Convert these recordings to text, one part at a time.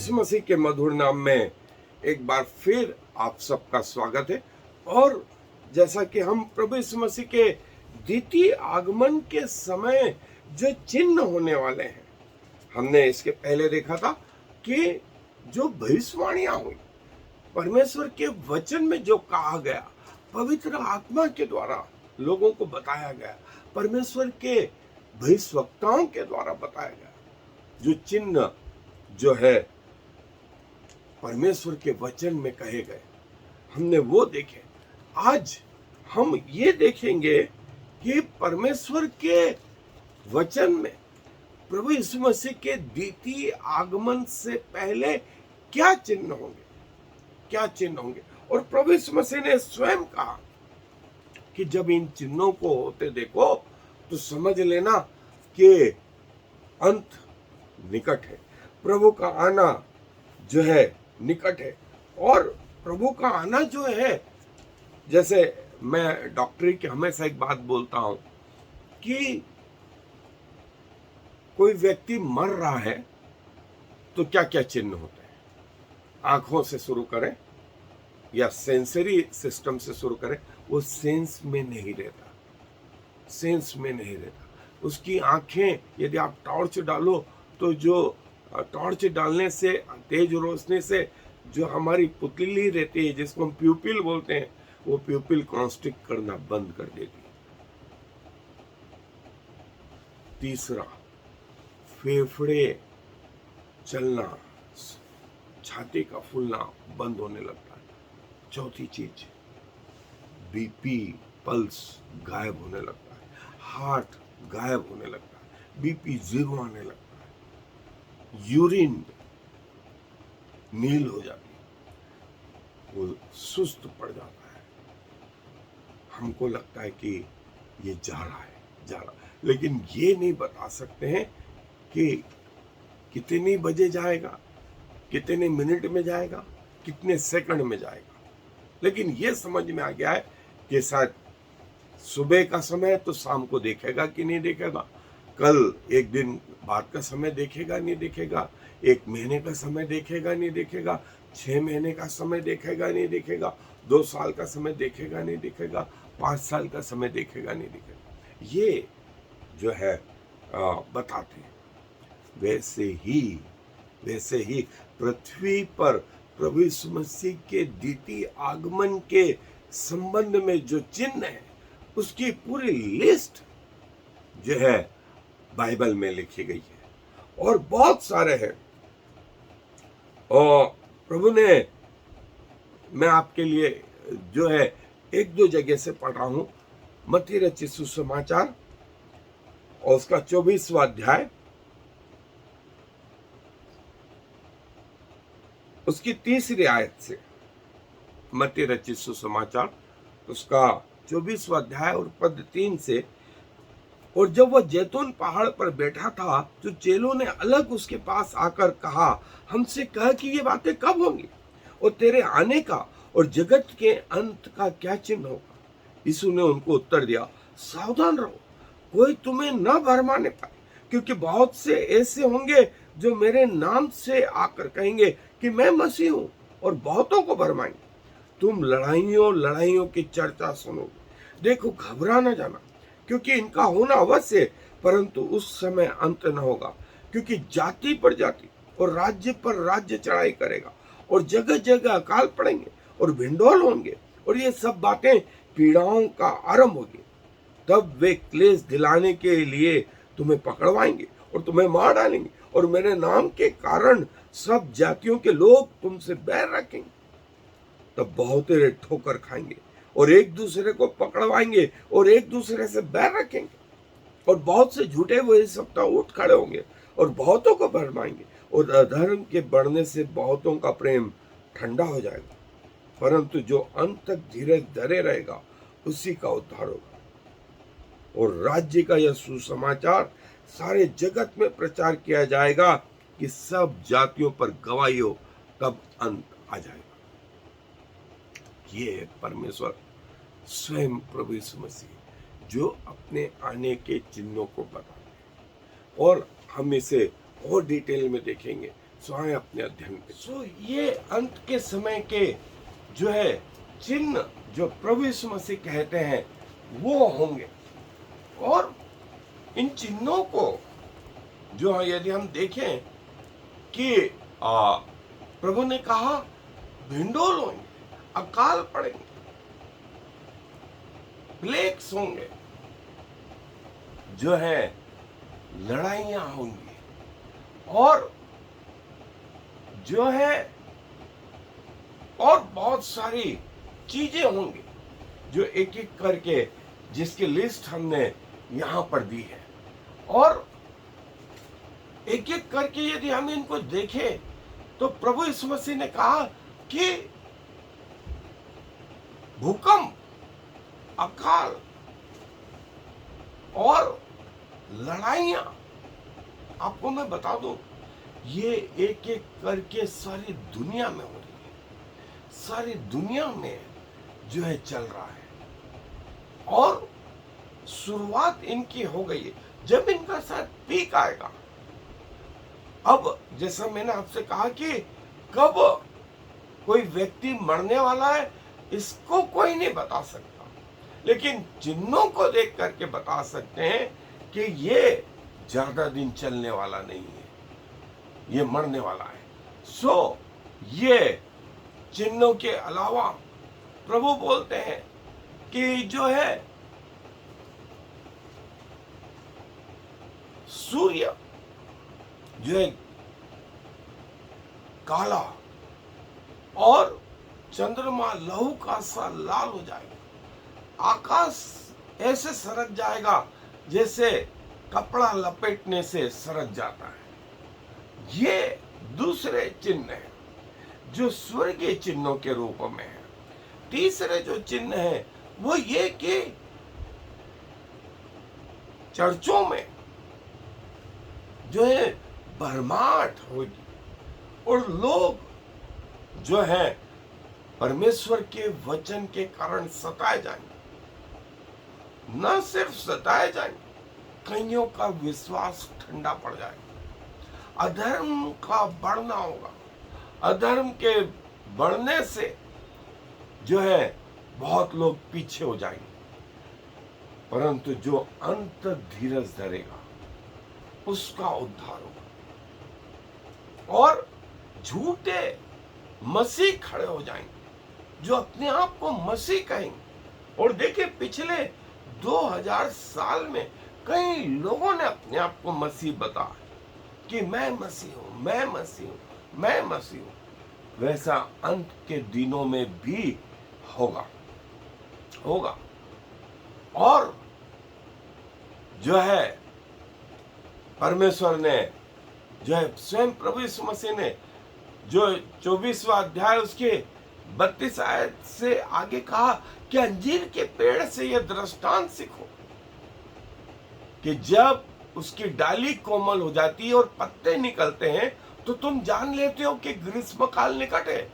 यीशु मसीह के मधुर नाम में एक बार फिर आप सबका स्वागत है। और जैसा कि हम प्रभु यीशु मसीह के द्वितीय आगमन के समय जो चिन्ह होने वाले हैं, हमने इसके पहले देखा था कि जो भविष्यवाणियां हुई, परमेश्वर के वचन में जो कहा गया, पवित्र आत्मा के द्वारा लोगों को बताया गया, परमेश्वर के भविष्यवक्ताओं के द्वारा बताया गया, जो चिन्ह जो है परमेश्वर के वचन में कहे गए, हमने वो देखे। आज हम ये देखेंगे कि परमेश्वर के वचन में प्रभु यीशु मसीह के द्वितीय आगमन से पहले क्या चिन्ह होंगे, क्या चिन्ह होंगे। और प्रभु यीशु मसीह ने स्वयं कहा कि जब इन चिन्हों को होते देखो तो समझ लेना कि अंत निकट है, प्रभु का आना जो है निकट है। और प्रभु का आना जो है, जैसे मैं डॉक्टरी की हमेशा एक बात बोलता हूं कि कोई व्यक्ति मर रहा है तो क्या क्या चिन्ह होते हैं। आंखों से शुरू करें या सेंसरी सिस्टम से शुरू करें, वो सेंस में नहीं रहता, सेंस में नहीं रहता। उसकी आंखें, यदि आप टॉर्च डालो तो जो टॉर्च डालने से, तेज रोशनी से जो हमारी पुतली रहती है, जिसको हम प्यूपिल बोलते हैं, वो प्यूपिल कॉन्स्ट्रिक्ट करना बंद कर देती है। तीसरा, फेफड़े चलना, छाती का फूलना बंद होने लगता है। चौथी चीज, बीपी, पल्स गायब होने लगता है, हार्ट गायब होने लगता है, बीपी जीरो आने लगता है, यूरिन नील हो जाती है, वो सुस्त पड़ जाता है। हमको लगता है कि ये जा रहा है, लेकिन ये नहीं बता सकते हैं कि कितनी बजे जाएगा, कितने मिनट में जाएगा, कितने सेकंड में जाएगा। लेकिन ये समझ में आ गया है कि शायद सुबह का समय तो शाम को देखेगा कि नहीं देखेगा, कल एक दिन बाद का समय देखेगा नहीं देखेगा, एक महीने का समय देखेगा नहीं देखेगा, 6 महीने का समय देखेगा नहीं देखेगा, 2 साल का समय देखेगा नहीं देखेगा, 5 साल का समय देखेगा नहीं देखेगा। ये जो है बताते हैं। वैसे ही पृथ्वी पर प्रभु यीशु मसीह के द्वितीय आगमन के संबंध में जो चिन्ह है, उसकी पूरी लिस्ट जो है बाइबल में लिखी गई है और बहुत सारे हैं। और प्रभु ने, मैं आपके लिए जो है 1-2 जगह से पढ़ रहा हूं, मत्ती रचित सुसमाचार और उसका 24वां अध्याय, उसकी 3री आयत से। मत्ती रचित सुसमाचार उसका 24वां अध्याय और पद 3 से। और जब वह जैतून पहाड़ पर बैठा था तो चेलों ने अलग उसके पास आकर कहा, हमसे कह कि ये बातें कब होंगी और तेरे आने का और जगत के अंत का क्या चिन्ह होगा। यीशु ने उनको उत्तर दिया, सावधान रहो, कोई तुम्हें न भरमाने पाए, क्योंकि बहुत से ऐसे होंगे जो मेरे नाम से आकर कहेंगे कि मैं मसीह हूं और बहुतों को भरमाएंगे। तुम लड़ाइयों की चर्चा सुनोगे। देखो, घबरा न जाना, क्योंकि इनका होना अवश्य है, परंतु उस समय अंत न होगा। क्योंकि जाति पर जाति और राज्य पर राज्य चढ़ाई करेगा और जगह जगह अकाल पड़ेंगे और भिंडोल होंगे और ये सब बातें पीड़ाओं का आरंभ होगी। तब वे क्लेश दिलाने के लिए तुम्हें पकड़वाएंगे और तुम्हें मार डालेंगे और मेरे नाम के कारण सब जातियों के लोग तुमसे बैर रखेंगे। तब बहुतेरे ठोकर खाएंगे और एक दूसरे को पकड़वाएंगे और एक दूसरे से बैर रखेंगे और बहुत से झूठे हुए सप्ताह उठ खड़े होंगे और बहुतों को भरमाएंगे और अधर्म के बढ़ने से बहुतों का प्रेम ठंडा हो जाएगा, परंतु जो अंत तक धीरज धरे रहेगा उसी का उद्धार होगा। और राज्य का यह सुसमाचार सारे जगत में प्रचार किया जाएगा कि सब जातियों पर गवाही हो, तब अंत आ जाएगा। ये परमेश्वर स्वयं प्रभु यीशु मसीह जो अपने आने के चिन्हों को बताते हैं, और हम इसे और डिटेल में देखेंगे। सो आए अपने अध्ययन पे। सो ये अंत के समय के जो है चिन्ह जो प्रभु यीशु मसीह कहते हैं वो होंगे। और इन चिन्हों को जो है यदि हम देखें कि प्रभु ने कहा भिंडोल होंगे, अकाल पड़ेंगे, प्लेग्स होंगे, जो है लड़ाइयां होंगी, और जो है और बहुत सारी चीजें होंगी जो एक एक करके जिसकी लिस्ट हमने यहां पर दी है। और एक एक करके यदि हम इनको देखें तो प्रभु यीशु मसीह ने कहा कि भूकंप, अकाल और लड़ाइयां, आपको मैं बता दूं ये एक एक करके सारी दुनिया में हो रही है, सारी दुनिया में जो है चल रहा है। और शुरुआत इनकी हो गई है, जब इनका शायद पीक आएगा। अब जैसा मैंने आपसे कहा कि कब कोई व्यक्ति मरने वाला है इसको कोई नहीं बता सकता, लेकिन चिन्हों को देख करके बता सकते हैं कि ये ज्यादा दिन चलने वाला नहीं है, ये मरने वाला है। सो ये चिन्हों के अलावा प्रभु बोलते हैं कि जो है सूर्य जो है काला और चंद्रमा लहू का सा लाल हो जाएगा, आकाश ऐसे सरक जाएगा जैसे कपड़ा लपेटने से सरक जाता है। ये दूसरे चिन्ह है जो स्वर्गीय चिन्हों के रूप में है। तीसरे जो चिन्ह है वो ये कि चर्चों में जो है भरमाट होगी और लोग जो है परमेश्वर के वचन के कारण सताए जाएंगे। न सिर्फ सताए जाएंगे, कईयों का विश्वास ठंडा पड़ जाएगा, अधर्म का बढ़ना होगा, अधर्म के बढ़ने से जो है बहुत लोग पीछे हो जाएंगे, परंतु जो अंत धीरज धरेगा उसका उद्धार होगा। और झूठे मसीह खड़े हो जाएंगे जो अपने आप को मसीह कहेंगे। और देखिए पिछले 2000 साल में कई लोगों ने अपने आप को मसीह बताया कि मैं मसीह हूं, मैं मसीह हूं, मैं मसीह हूं। वैसा अंत के दिनों में भी होगा। और जो है परमेश्वर ने जो है स्वयं प्रभु यीशु मसीह ने जो 24वां अध्याय उसके 32 आयत से आगे कहा कि अंजीर के पेड़ से यह दृष्टांत सीखो कि जब उसकी डाली कोमल हो जाती है और पत्ते निकलते हैं तो तुम जान लेते हो कि ग्रीष्म काल निकट है।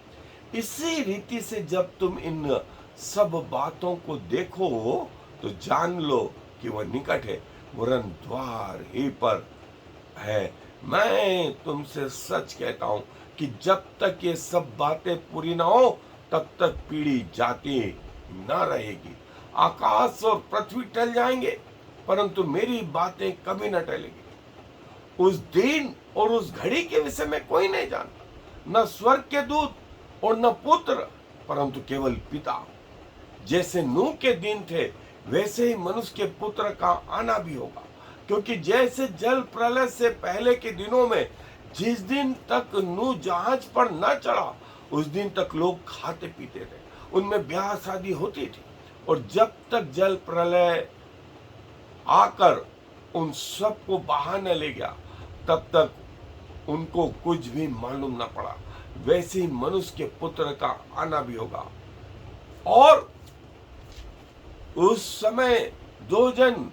इसी रीति से जब तुम इन सब बातों को देखो तो जान लो कि वह निकट है, वरन द्वार ही पर है। मैं तुमसे सच कहता हूं कि जब तक ये सब बातें पूरी ना हो तब तक पीढ़ी जाती न रहेगी। आकाश और पृथ्वी टल जाएंगे परंतु मेरी बातें कभी न टलेंगी। उस दिन और उस घड़ी के विषय में कोई नहीं जानता, न स्वर्ग के दूत और न पुत्र, परंतु केवल पिता। जैसे नूह के दिन थे वैसे ही मनुष्य के पुत्र का आना भी होगा। क्योंकि जैसे जल प्रलय से पहले के दिनों में जिस दिन तक नूह जहाज पर न चढ़ा उस दिन तक लोग खाते पीते थे, उनमें ब्याह शादी होती थी, और जब तक जल प्रलय आकर उन सब को बहा न ले गया तब तक उनको कुछ भी मालूम न पड़ा। वैसे ही मनुष्य के पुत्र का आना भी होगा। और उस समय दो जन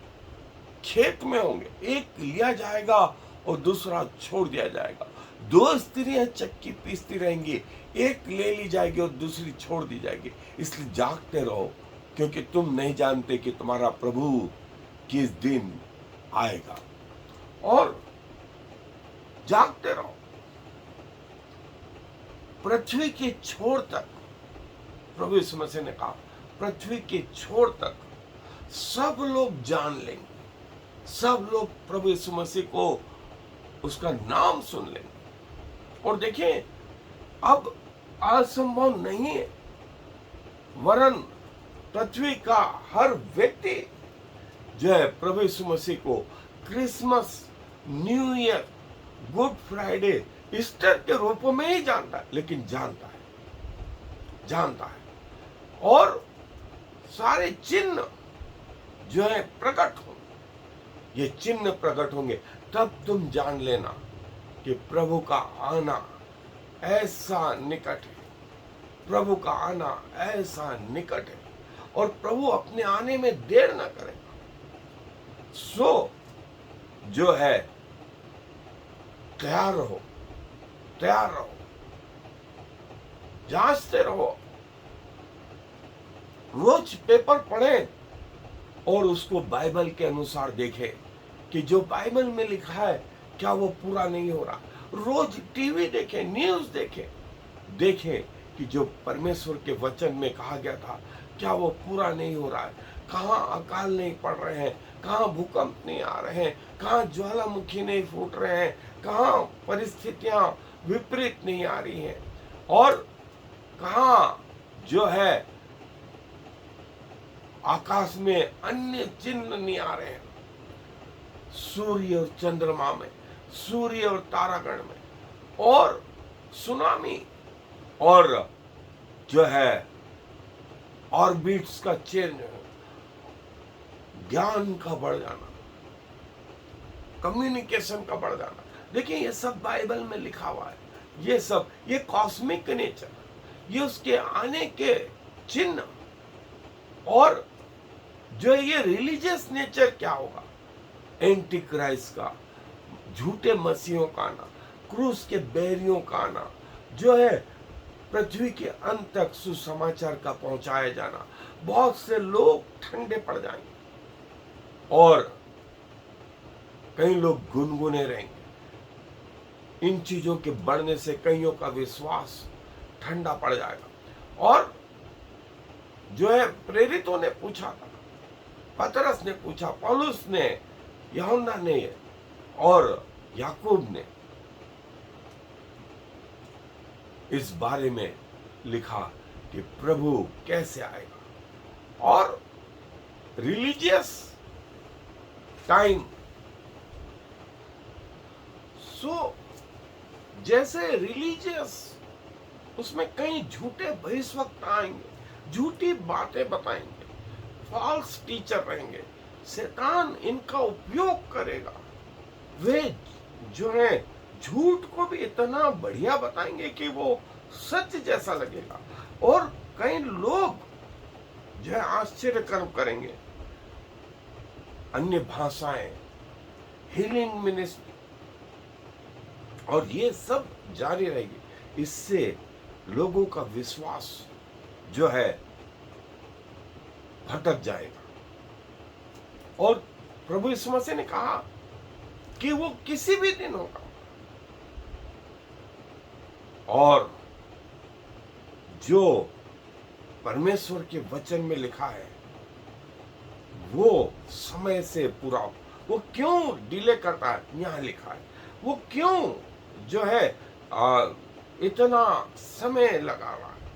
खेत में होंगे, एक लिया जाएगा और दूसरा छोड़ दिया जाएगा। दो स्त्रियां चक्की पीसती रहेंगी, एक ले ली जाएगी और दूसरी छोड़ दी जाएगी। इसलिए जागते रहो क्योंकि तुम नहीं जानते कि तुम्हारा प्रभु किस दिन आएगा। और जागते रहो। पृथ्वी के छोर तक, प्रभु यीशु मसीह ने कहा पृथ्वी के छोर तक सब लोग जान लेंगे, सब लोग प्रभु यीशु मसीह को, उसका नाम सुन लेंगे। और देखिए, अब असंभव नहीं है, वरन पृथ्वी का हर व्यक्ति जो है प्रभु यीशु मसीह को Christmas, new year, good Friday, Easter के रूप में ही जानता है, लेकिन जानता है। और सारे चिन्ह जो है प्रकट होंगे, ये चिन्ह प्रकट होंगे, तब तुम जान लेना कि प्रभु का आना ऐसा निकट है, प्रभु का आना ऐसा निकट है, और प्रभु अपने आने में देर न करेगा। सो जो है तैयार रहो, जांचते रहो, रोज पेपर पढ़ें और उसको बाइबल के अनुसार देखें कि जो बाइबल में लिखा है क्या वो पूरा नहीं हो रहा। रोज टीवी देखें, न्यूज़ देखें कि जो परमेश्वर के वचन में कहा गया था क्या वो पूरा नहीं हो रहा है। कहाँ अकाल नहीं पड़ रहे हैं, कहाँ भूकंप नहीं आ रहे हैं, कहाँ ज्वालामुखी नहीं फूट रहे हैं, कहाँ परिस्थितियां विपरीत नहीं आ रही हैं, और कहाँ जो है आकाश में अन्य चिन्ह नहीं आ रहे हैं, सूर्य और चंद्रमा में, सूर्य और तारागण में, और सुनामी, और जो है ऑर्बिट्स का चेंज, ज्ञान का बढ़ जाना, कम्युनिकेशन का बढ़ जाना। देखिए, ये सब बाइबल में लिखा हुआ है, ये सब, ये कॉस्मिक नेचर, ये उसके आने के चिन्ह। और जो ये रिलीजियस नेचर क्या होगा, एंटी क्राइस्ट का, झूठे मसीहों का आना, क्रूस के बैरियों का आना, जो है पृथ्वी के अंत तक सुसमाचार का पहुंचाया जाना। बहुत से लोग ठंडे पड़ जाएंगे और कई लोग गुनगुने रहेंगे। इन चीजों के बढ़ने से कईयों का विश्वास ठंडा पड़ जाएगा। और जो है प्रेरितों ने पूछा था, पतरस ने पूछा, पौलुस ने, यूहन्ना ने और याकूब ने इस बारे में लिखा कि प्रभु कैसे आएगा। और रिलीजियस टाइम, सो जैसे रिलीजियस, उसमें कई झूठे भविष्यवक्ता आएंगे, झूठी बातें बताएंगे, फॉल्स टीचर रहेंगे, शैतान इनका उपयोग करेगा। वे जो है झूठ को भी इतना बढ़िया बताएंगे कि वो सच जैसा लगेगा। और कई लोग जो है आश्चर्य कर्म करेंगे, अन्य भाषाएं, हीलिंग मिनिस्ट्री, और ये सब जारी रहेगी। इससे लोगों का विश्वास जो है भटक जाएगा। और प्रभु यीशु मसीह ने कहा कि वो किसी भी दिन होगा, और जो परमेश्वर के वचन में लिखा है वो समय से पूरा हो। वो क्यों डिले करता है, यहां लिखा है, वो क्यों जो है इतना समय लगा रहा है,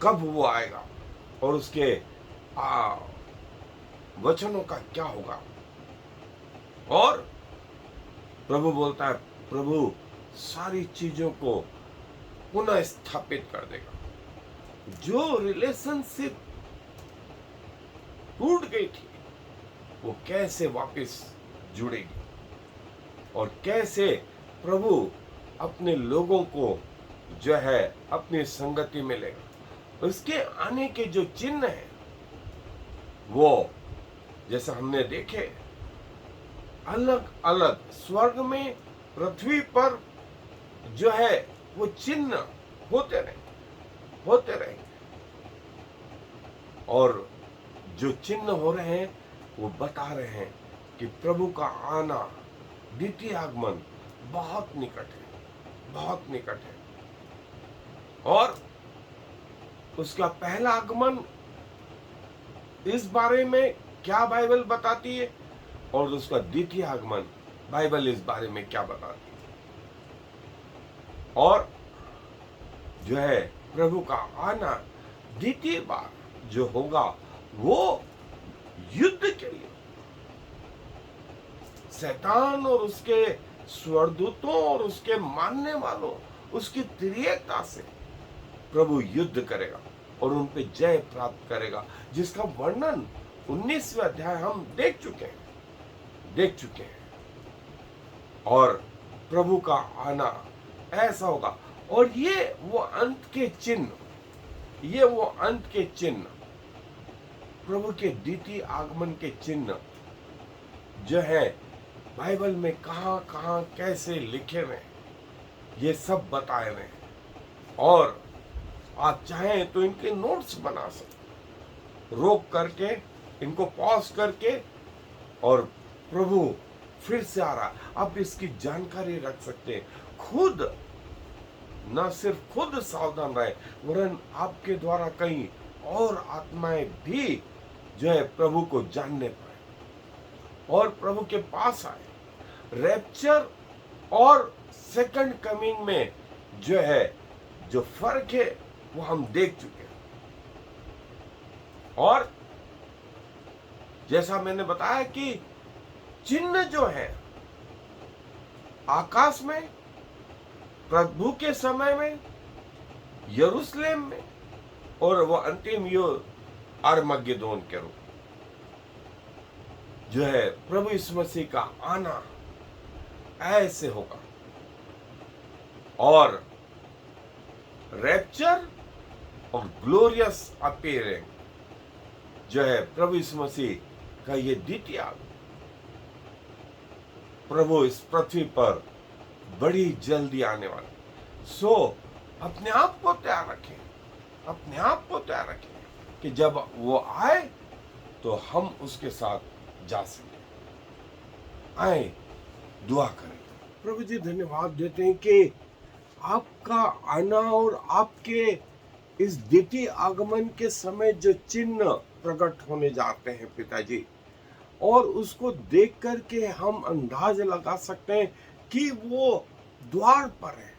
कब वो आएगा और उसके वचनों का क्या होगा। और प्रभु बोलता है, प्रभु सारी चीजों को पुनः स्थापित कर देगा। जो रिलेशनशिप टूट गई थी वो कैसे वापस जुड़ेगी, और कैसे प्रभु अपने लोगों को जो है अपनी संगति में लेगा। उसके आने के जो चिन्ह है वो जैसे हमने देखे, अलग अलग स्वर्ग में, पृथ्वी पर जो है वो चिन्ह होते रहे। और जो चिन्ह हो रहे हैं वो बता रहे हैं कि प्रभु का आना, द्वितीय आगमन बहुत निकट है, बहुत निकट है। और उसका पहला आगमन इस बारे में क्या बाइबल बताती है, और उसका द्वितीय आगमन बाइबल इस बारे में क्या बताती है। और जो है प्रभु का आना द्वितीय बार जो होगा वो युद्ध के लिए, शैतान और उसके स्वर्गदूतों और उसके मानने वालों, उसकी त्रिएकता से प्रभु युद्ध करेगा और उन पे जय प्राप्त करेगा, जिसका वर्णन 19वें अध्याय हम देख चुके हैं। और प्रभु का आना ऐसा होगा, और ये वो अंत के चिन्ह, प्रभु के द्वितीय आगमन के चिन्ह जो है बाइबल में कहां कैसे लिखे हुए, ये सब बताए हुए हैं। और आप चाहें तो इनके नोट्स बना सकते, रोक करके इनको पॉज करके, और प्रभु फिर से आ रहा, आप इसकी जानकारी रख सकते हैं। खुद न सिर्फ खुद सावधान रहे, वरन आपके द्वारा कई और आत्माएं भी जो है प्रभु को जानने पाए और प्रभु के पास आए। रैप्चर और सेकंड कमिंग में जो फर्क है वो हम देख चुके हैं। और जैसा मैंने बताया कि चिन्ह जो है आकाश में, प्रभु के समय में, यरूशलेम में, और वो अंतिम युद्ध अरमगेदोन के रूप जो है प्रभु यीशु मसीह का आना ऐसे होगा। और रैप्चर और ग्लोरियस अपीयरिंग जो है प्रभु यीशु मसीह का ये द्वितीय आगमन, प्रभु इस पृथ्वी पर बड़ी जल्दी आने वाले। सो अपने आप को तैयार रखें, कि जब वो आए तो हम उसके साथ जा सके। आए दुआ करें। प्रभु जी धन्यवाद देते हैं कि आपका आना और आपके इस द्वितीय आगमन के समय जो चिन्ह प्रकट होने जाते हैं पिताजी, और उसको देख करके हम अंदाज लगा सकते हैं कि वो द्वार पर है।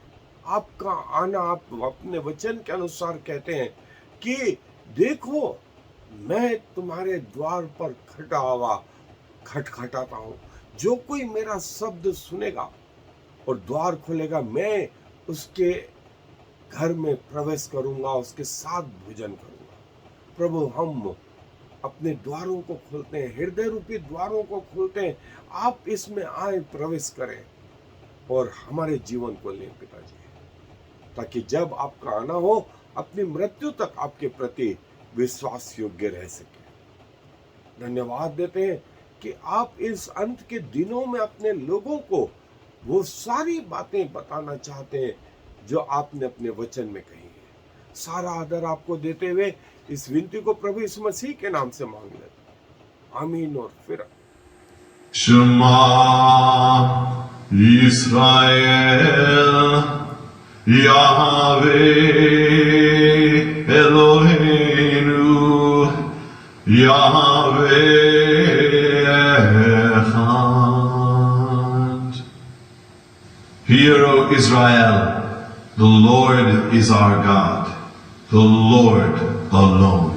आपका आना, आप अपने वचन के अनुसार कहते हैं कि देखो मैं तुम्हारे द्वार पर खटखटाता हूँ, जो कोई मेरा शब्द सुनेगा और द्वार खोलेगा, मैं उसके घर में प्रवेश करूंगा, उसके साथ भोजन करूंगा। प्रभु हम अपने द्वारों को खोलते हैं, हृदय रूपी द्वारों को खोलते हैं, आप इसमें आए, प्रवेश करें और हमारे जीवन को लें पिताजी, ताकि जब आपका आना हो अपनी मृत्यु तक आपके प्रति विश्वास योग्य रह सके। धन्यवाद देते हैं कि आप इस अंत के दिनों में अपने लोगों को वो सारी बातें बताना चाहते हैं जो आपने अपने वचन में कही है। सारा आदर आपको देते हुए इस विनती को प्रभु यीशु मसीह के नाम से मांग लेते, आमीन। और फिर शमा इस्राएल यावे एलोहेनु यावे echad. Hear, O Israel, the Lord is our God, the Lord alone.